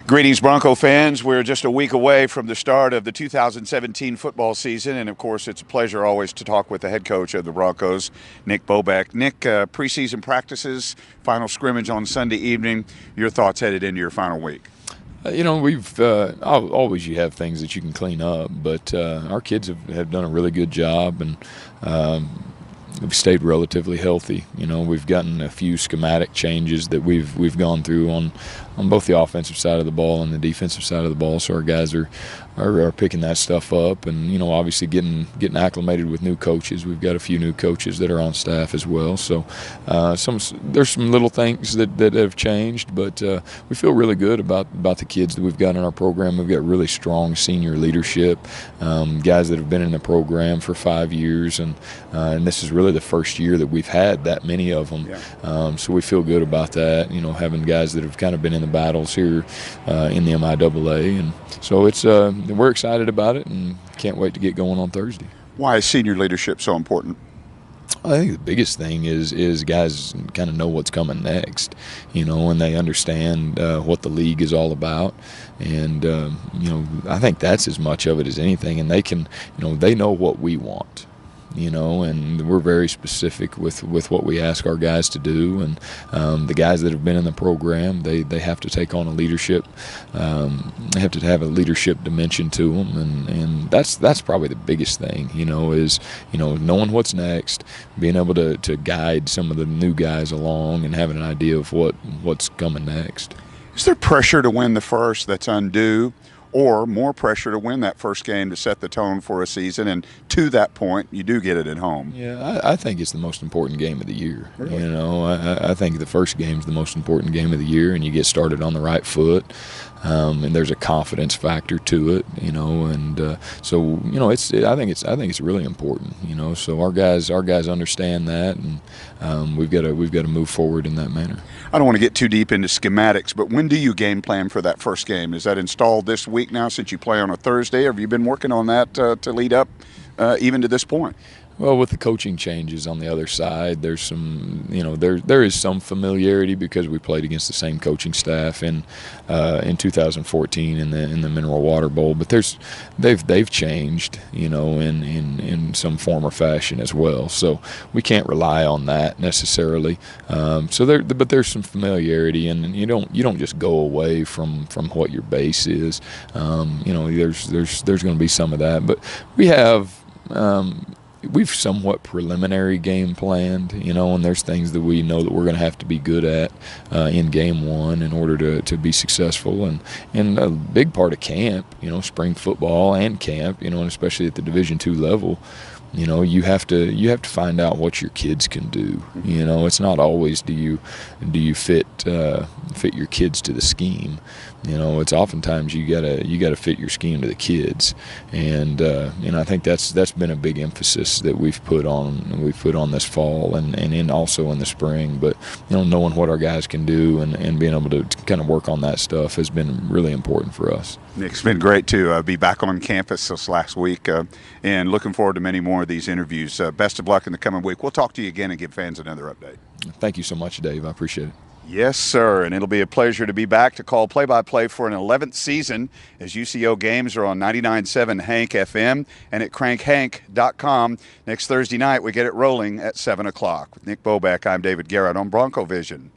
Greetings, Bronco fans. We're just a week away from the start of the 2017 football season, and of course, it's a pleasure always to talk with the head coach of the Broncos, Nick Bobeck. Nick, preseason practices, final scrimmage on Sunday evening. Your thoughts headed into your final week? We've always you have things that you can clean up, but our kids have done a really good job, and we've stayed relatively healthy. We've gotten a few schematic changes that we've gone through on both the offensive side of the ball and the defensive side of the ball. So our guys are picking that stuff up, and obviously getting acclimated with new coaches. We've got a few new coaches that are on staff as well. So there's some little things that have changed, but we feel really good about the kids that we've got in our program. We've got really strong senior leadership, guys that have been in the program for 5 years, and this is really the first year that we've had that many of them. Yeah. So we feel good about that. Having guys that have kind of been in the battles here in the MIAA, and so we're excited about it and can't wait to get going on Thursday. Why is senior leadership so important? I think the biggest thing is guys kind of know what's coming next, and they understand what the league is all about, and I think that's as much of it as anything. And they know what we want. And we're very specific with what we ask our guys to do. And the guys that have been in the program, they have to take on a leadership. They have to have a leadership dimension to them, and that's probably the biggest thing. Is knowing what's next, being able to guide some of the new guys along, and having an idea of what's coming next. Is there pressure to win the first that's undue, or more pressure to win that first game to set the tone for a season, and to that point, you do get it at home? Yeah, I think it's the most important game of the year. Really? I think the first game is the most important game of the year, and you get started on the right foot, and there's a confidence factor to it. So I think it's really important. So our guys understand that, and we've got to move forward in that manner. I don't want to get too deep into schematics, but when do you game plan for that first game? Is that installed this week now, since you play on a Thursday? Or have you been working on that to lead up even to this point? Well, with the coaching changes on the other side, there's some, there is some familiarity because we played against the same coaching staff in 2014 in the Mineral Water Bowl. But they've changed, in some form or fashion as well. So we can't rely on that necessarily. But there's some familiarity, and you don't just go away from what your base is. There's going to be some of that, but we have. We've somewhat preliminary game planned, and there's things that we know that we're going to have to be good at in game one in order to be successful. And a big part of camp, spring football and camp, and especially at the Division II level, you have to find out what your kids can do. It's not always do you fit your kids to the scheme. It's oftentimes you gotta fit your scheme to the kids, and I think that's been a big emphasis that we've put on this fall and also in the spring. But knowing what our guys can do and being able to kind of work on that stuff has been really important for us. Nick, it's been great to be back on campus this last week, and looking forward to many more of these interviews. Best of luck in the coming week. We'll talk to you again and give fans another update. Thank you so much, Dave. I appreciate it. Yes, sir, and it'll be a pleasure to be back to call play-by-play for an 11th season, as UCO games are on 99.7 Hank FM and at crankhank.com. Next Thursday night, we get it rolling at 7 o'clock. With Nick Bobeck, I'm David Garrett on Bronco Vision.